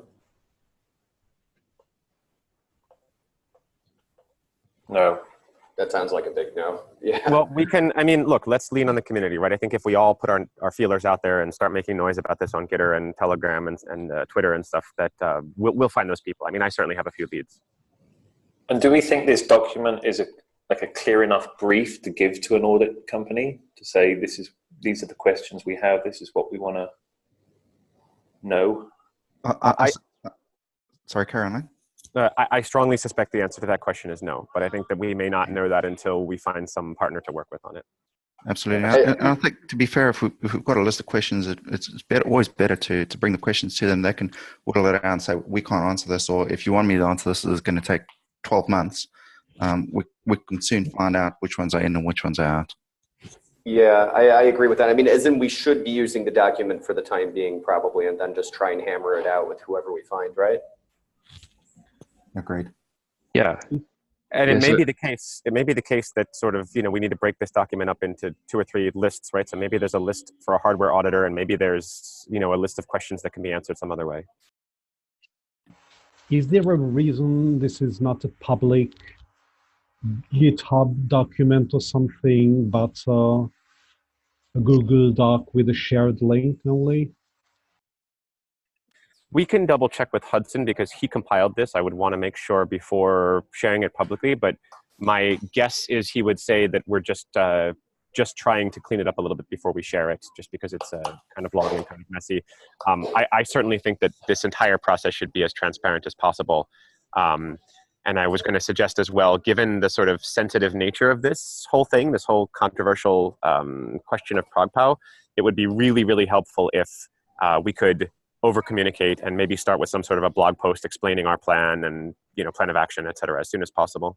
No. That sounds like a big no. Yeah. Well, we can, I mean, look, let's lean on the community, right? I think if we all put our feelers out there and start making noise about this on Gitter and Telegram and Twitter and stuff, that we'll find those people. I mean, I certainly have a few leads. And do we think this document is a clear enough brief to give to an audit company to say, these are the questions we have, this is what we want to know? Sorry, Caroline? I strongly suspect the answer to that question is no, but I think that we may not know that until we find some partner to work with on it. Absolutely. And I think, to be fair, if we've got a list of questions, it's always better to bring the questions to them. They can whittle it out and say, we can't answer this, or if you want me to answer this, it's going to take 12 months. We can soon find out which ones are in and which ones are out. Yeah, I agree with that. I mean, as in we should be using the document for the time being probably, and then just try and hammer it out with whoever we find, right? Agreed. Yeah. And it may be the case. It may be the case that sort of, we need to break this document up into 2 or 3 lists, right? So maybe there's a list for a hardware auditor, and maybe there's, a list of questions that can be answered some other way. Is there a reason this is not a public GitHub document or something, but a Google Doc with a shared link only? We can double check with Hudson because he compiled this. I would want to make sure before sharing it publicly, but my guess is he would say that we're just trying to clean it up a little bit before we share it, just because it's kind of long and kind of messy. I certainly think that this entire process should be as transparent as possible. And I was going to suggest as well, given the sort of sensitive nature of this whole thing, this whole controversial question of ProgPow, it would be really, really helpful if we could over-communicate and maybe start with some sort of a blog post explaining our plan and, plan of action, et cetera, as soon as possible.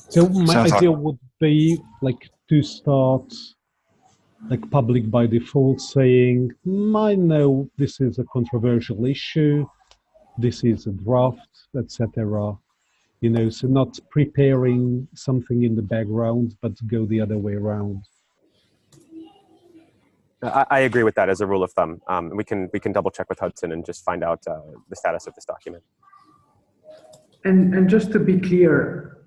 So my idea would be to start like public by default, saying, I know this is a controversial issue, this is a draft, etc. You know, so not preparing something in the background, but go the other way around. I agree with that as a rule of thumb. We can double check with Hudson and just find out the status of this document. And just to be clear,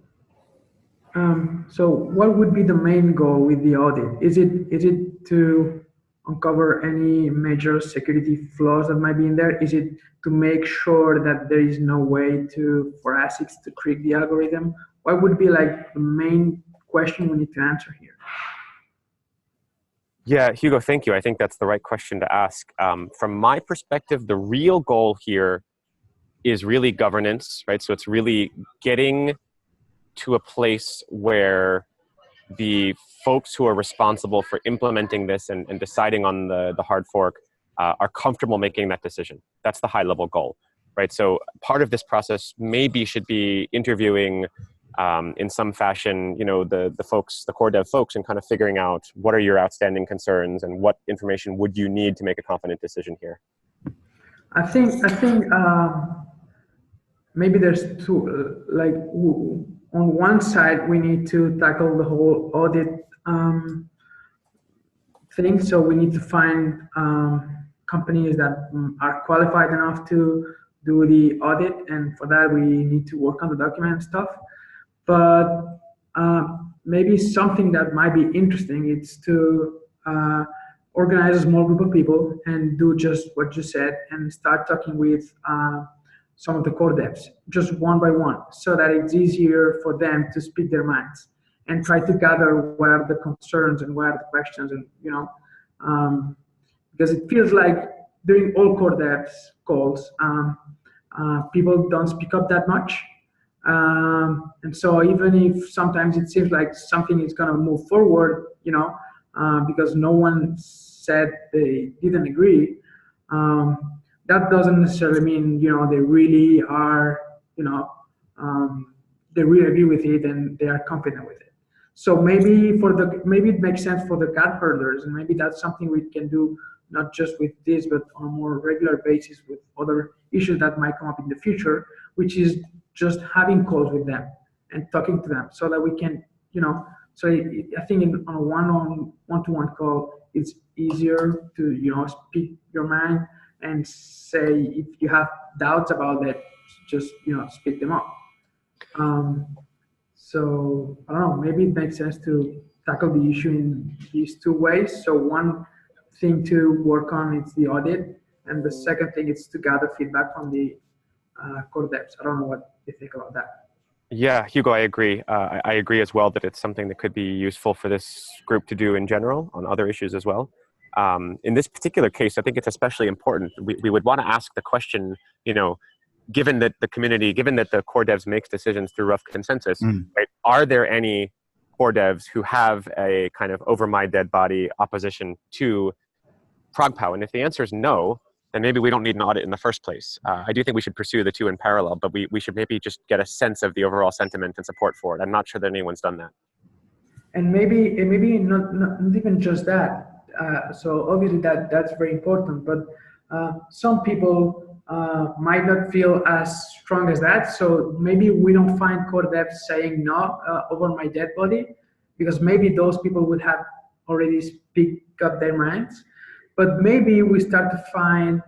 so what would be the main goal with the audit? Is it to uncover any major security flaws that might be in there? Is it to make sure that there is no way for ASICs to trick the algorithm? What would be like the main question we need to answer here? Yeah, Hugo, thank you. I think that's the right question to ask. From my perspective, the real goal here is really governance, right? So it's really getting to a place where the folks who are responsible for implementing this and deciding on the hard fork are comfortable making that decision. That's the high level goal, right? So part of this process maybe should be interviewing in some fashion, you know, the folks, the core dev folks, and kind of figuring out what are your outstanding concerns and what information would you need to make a confident decision here. I think maybe there's two, like on one side, we need to tackle the whole audit thing. So we need to find companies that are qualified enough to do the audit. And for that, we need to work on the document and stuff. But maybe something that might be interesting is to organize a small group of people and do just what you said and start talking with some of the core devs, just one by one, so that it's easier for them to speak their minds and try to gather what are the concerns and what are the questions, and you know, because it feels like during all core devs calls, people don't speak up that much, and so even if sometimes it seems like something is going to move forward, you know, because no one said they didn't agree. That doesn't necessarily mean, you know, they really are, you know, they really agree with it and they are confident with it. So maybe it makes sense for the cat herders, and maybe that's something we can do not just with this, but on a more regular basis with other issues that might come up in the future, which is just having calls with them and talking to them so that we can, you know, so I think on a one-to-one call, it's easier to, you know, speak your mind and say, if you have doubts about it, just, you know, speak them up. So I don't know, maybe it makes sense to tackle the issue in these two ways. So one thing to work on is the audit, and the second thing is to gather feedback from the core devs. I don't know what you think about that. Yeah, Hugo, I agree. I agree as well that it's something that could be useful for this group to do in general on other issues as well. In this particular case, I think it's especially important. We would want to ask the question, you know, given that the community, given that the core devs makes decisions through rough consensus, right, are there any core devs who have a kind of over my dead body opposition to ProgPow? And if the answer is no, then maybe we don't need an audit in the first place. I do think we should pursue the two in parallel, but we should maybe just get a sense of the overall sentiment and support for it. I'm not sure that anyone's done that. And maybe not even just that. So obviously that's very important, but some people might not feel as strong as that. So maybe we don't find core devs saying no over my dead body, because maybe those people would have already speak up their minds. But maybe we start to find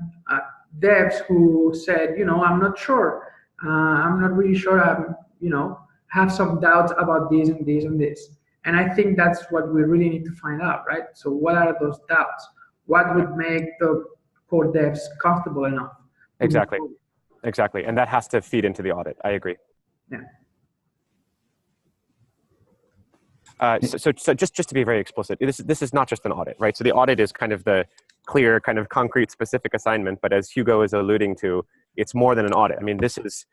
devs who said, you know, I'm not sure. I'm not really sure. I'm, you know, have some doubts about this and this and this. And I think that's what we really need to find out, right? So what are those doubts? What would make the core devs comfortable enough? Exactly. Exactly. And that has to feed into the audit. I agree. Yeah. So just to be very explicit, this is not just an audit, right? So the audit is kind of the clear, kind of concrete, specific assignment. But as Hugo is alluding to, it's more than an audit. I mean, this is,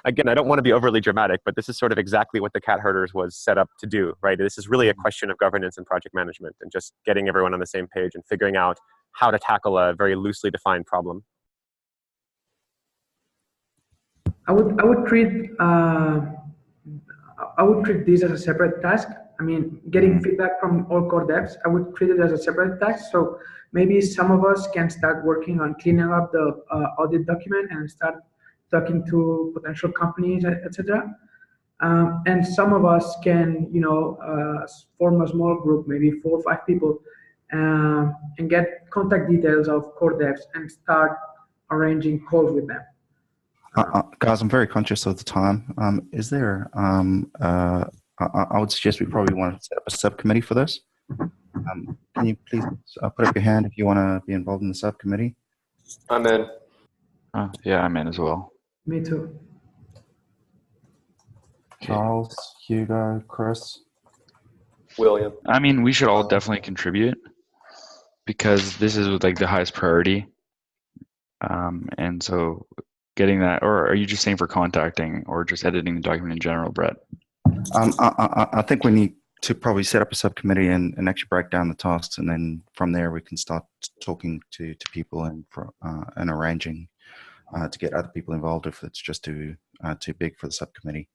again, I don't want to be overly dramatic, but this is sort of exactly what the cat herders was set up to do, right? This is really a question of governance and project management and just getting everyone on the same page and figuring out how to tackle a very loosely defined problem. I would treat this as a separate task. I mean, getting feedback from all core devs, I would treat it as a separate task. So maybe some of us can start working on cleaning up the audit document and start talking to potential companies, etc. And some of us can, form a small group, maybe 4 or 5 people, and get contact details of core devs and start arranging calls with them. Guys, I'm very conscious of the time. Is there, I would suggest we probably want to set up a subcommittee for this. Can you please put up your hand if you want to be involved in the subcommittee? I'm in. Yeah, I'm in as well. Me too. Charles, Hugo, Chris? William. I mean, we should all definitely contribute because this is like the highest priority. And so getting that, or are you just saying for contacting or just editing the document in general, Brett? I think we need to probably set up a subcommittee and actually break down the tasks, and then from there we can start talking to people and arranging to get other people involved if it's just too big for the subcommittee.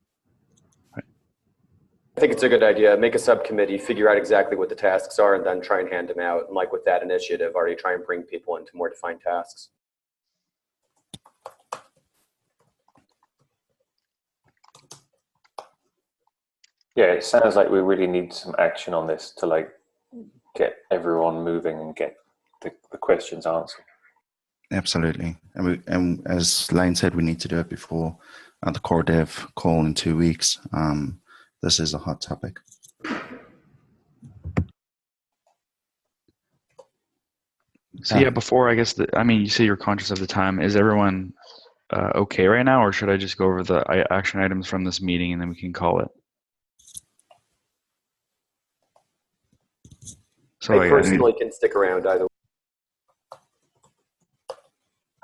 I think it's a good idea. Make a subcommittee, figure out exactly what the tasks are, and then try and hand them out. And like with that initiative, already try and bring people into more defined tasks. Yeah, it sounds like we really need some action on this to like get everyone moving and get the questions answered. Absolutely, and as Lane said, we need to do it before the core dev call in 2 weeks. This is a hot topic. So yeah, before I guess, you say you're conscious of the time. Is everyone okay right now, or should I just go over the action items from this meeting and then we can call it? So I personally can stick around either way.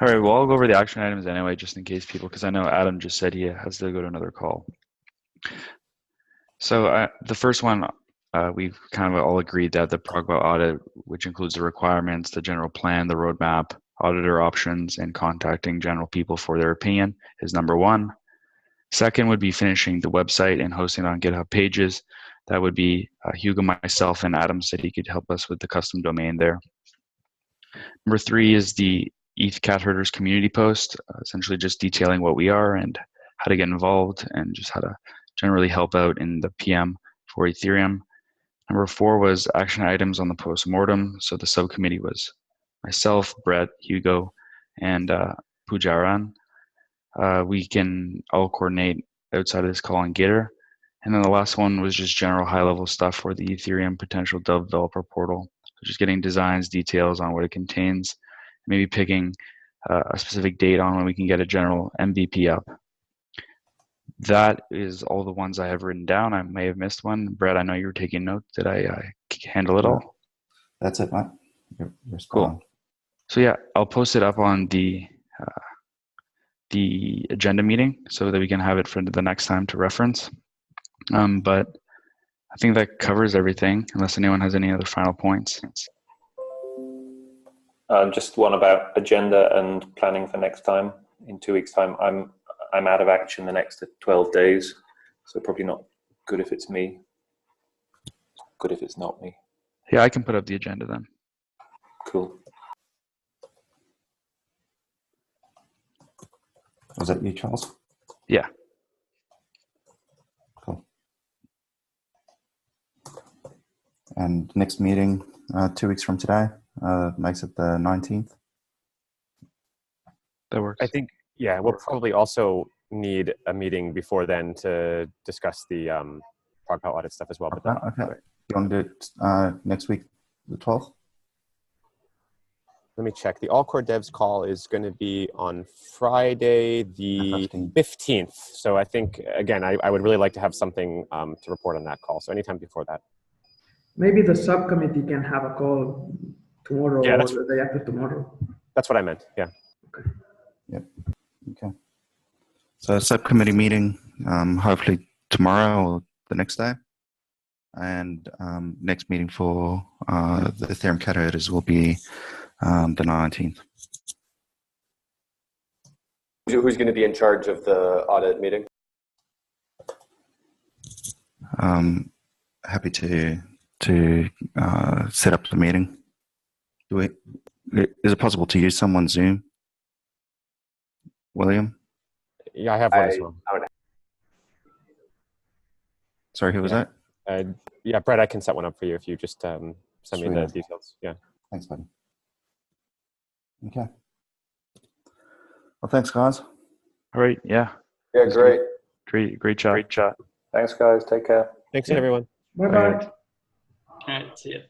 All right, well, I'll go over the action items anyway, just in case people, because I know Adam just said he has to go to another call. So the first one, we've kind of all agreed that the ProgBot audit, which includes the requirements, the general plan, the roadmap, auditor options, and contacting general people for their opinion is number 1. Second would be finishing the website and hosting it on GitHub pages. That would be Hugo, myself, and Adam said he could help us with the custom domain there. Number 3 is the ETH Cat Herders community post, essentially just detailing what we are and how to get involved and just how to generally help out in the PM for Ethereum. Number 4 was action items on the post-mortem. So the subcommittee was myself, Brett, Hugo, and Pujaran. We can all coordinate outside of this call on Gitter. And then the last one was just general high-level stuff for the Ethereum potential developer portal. So just getting designs, details on what it contains, maybe picking a specific date on when we can get a general MVP up. That is all the ones I have written down. I may have missed one. Brett, I know you were taking notes. Did I handle it all? That's it, Matt. You're cool. So yeah, I'll post it up on the agenda meeting so that we can have it for the next time to reference. But I think that covers everything, unless anyone has any other final points. Just one about agenda and planning for next time. In 2 weeks' time, I'm out of action the next 12 days, so probably not good if it's me. Good if it's not me. Yeah, I can put up the agenda then. Cool. Was that you, Charles? Yeah. Cool. And next meeting, 2 weeks from today, makes it the 19th. That works. I think, yeah, we'll probably also need a meeting before then to discuss the ProgPal audit stuff as well. But okay. You want to do it next week, the 12th? Let me check. The All Core Devs call is going to be on Friday, the 15th. So I think, again, I would really like to have something to report on that call. So anytime before that. Maybe the subcommittee can have a call tomorrow or the day after tomorrow. That's what I meant, yeah. Okay. Yep. Okay. So subcommittee meeting, hopefully tomorrow or the next day. And next meeting for the Ethereum Cat Herders will be the 19th. Who's going to be in charge of the audit meeting? happy to set up the meeting. Is it possible to use someone's Zoom? William? Yeah, I have one as well. Sorry, who was that? Yeah, Brett, I can set one up for you if you just send me the details. Yeah. Thanks, buddy. Okay. Well, thanks, guys. All right. Yeah. Yeah, great. Great chat. Great chat. Thanks, guys. Take care. Thanks, everyone. Bye bye. All right. All right, see ya.